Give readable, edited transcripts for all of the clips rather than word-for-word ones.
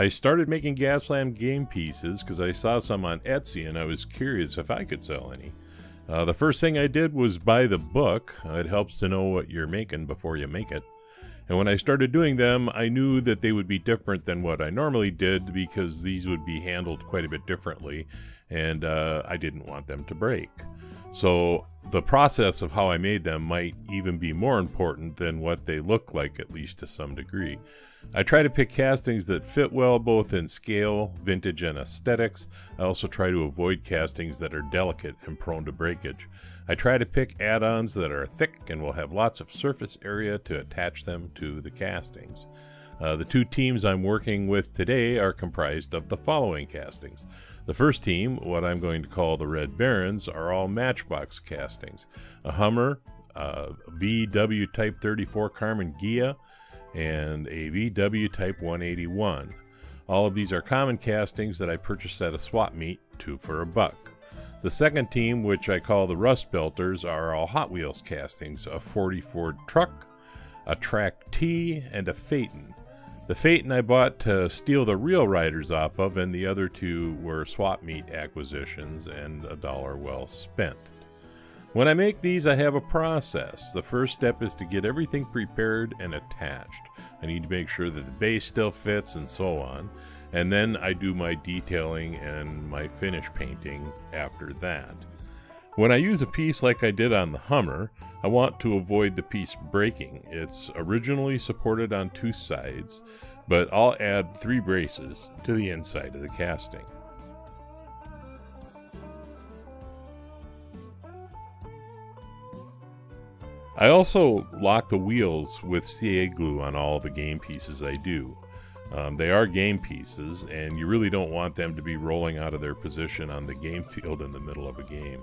I started making Gasland game pieces because I saw some on Etsy and I was curious if I could sell any. The first thing I did was buy the book. It helps to know what you're making before you make it. And when I started doing them, I knew that they would be different than what I normally did because these would be handled quite a bit differently, and I didn't want them to break. So the process of how I made them might even be more important than what they look like, at least to some degree. I try to pick castings that fit well both in scale, vintage, and aesthetics. I also try to avoid castings that are delicate and prone to breakage. I try to pick add-ons that are thick and will have lots of surface area to attach them to the castings. The two teams I'm working with today are comprised of the following castings. The first team, what I'm going to call the Red Barons, are all Matchbox castings. A Hummer, a VW Type 34 Carmen Ghia, and a VW Type 181. All of these are common castings that I purchased at a swap meet, 2 for $1. The second team, which I call the Rust Belters, are all Hot Wheels castings, a 40 Ford truck, a Track T, and a Phaeton. The Phaeton I bought to steal the real riders off of, and the other two were swap meet acquisitions and $1 well spent. When I make these, I have a process. The first step is to get everything prepared and attached. I need to make sure that the base still fits and so on. And then I do my detailing and my finish painting after that. When I use a piece like I did on the Hummer, I want to avoid the piece breaking. It's originally supported on 2 sides, but I'll add 3 braces to the inside of the casting. I also lock the wheels with CA glue on all the game pieces I do. They are game pieces, and you really don't want them to be rolling out of their position on the game field in the middle of a game.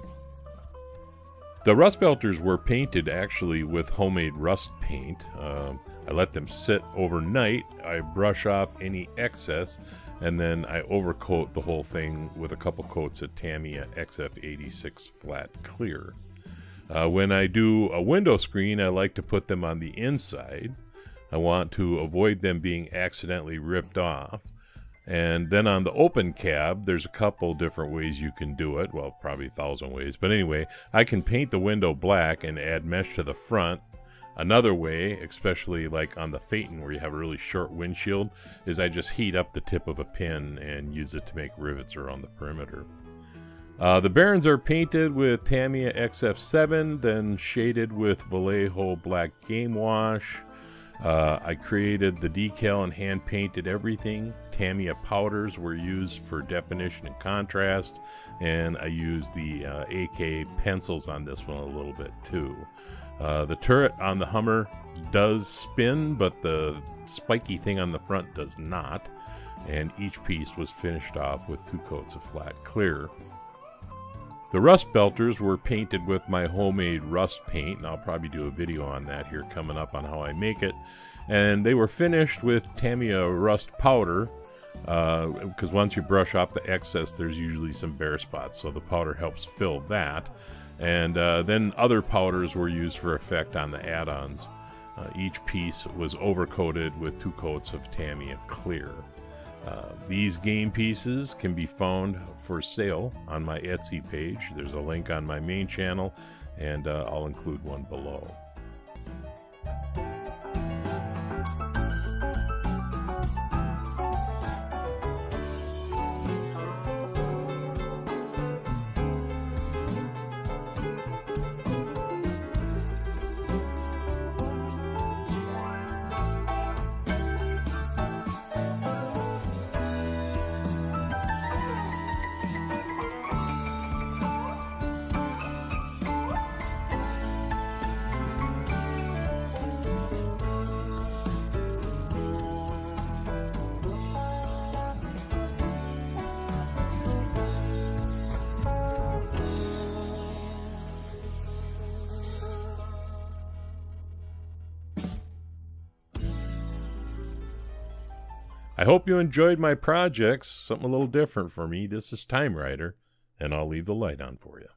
The Rust Belters were painted actually with homemade rust paint. I let them sit overnight. I brush off any excess, and then I overcoat the whole thing with a couple coats of Tamiya XF86 Flat Clear. When I do a window screen, I like to put them on the inside. I want to avoid them being accidentally ripped off. And then on the open cab, there's a couple different ways you can do it. Well, probably 1,000 ways. But anyway, I can paint the window black and add mesh to the front. Another way, especially like on the Phaeton where you have a really short windshield, is I just heat up the tip of a pin and use it to make rivets around the perimeter. The Barons are painted with Tamiya XF7, then shaded with Vallejo Black Game Wash. I created the decal and hand painted everything. Tamiya powders were used for definition and contrast, and I used the AK pencils on this one a little bit too. The turret on the Hummer does spin, but the spiky thing on the front does not, and each piece was finished off with 2 coats of flat clear. The Rust Belters were painted with my homemade rust paint, and I'll probably do a video on that here coming up on how I make it. And they were finished with Tamiya rust powder, because once you brush off the excess, there's usually some bare spots, so the powder helps fill that. And then other powders were used for effect on the add-ons. Each piece was overcoated with 2 coats of Tamiya Clear. These game pieces can be found for sale on my Etsy page. There's a link on my main channel, and I'll include one below. I hope you enjoyed my projects, something a little different for me. This is Time Rider, and I'll leave the light on for you.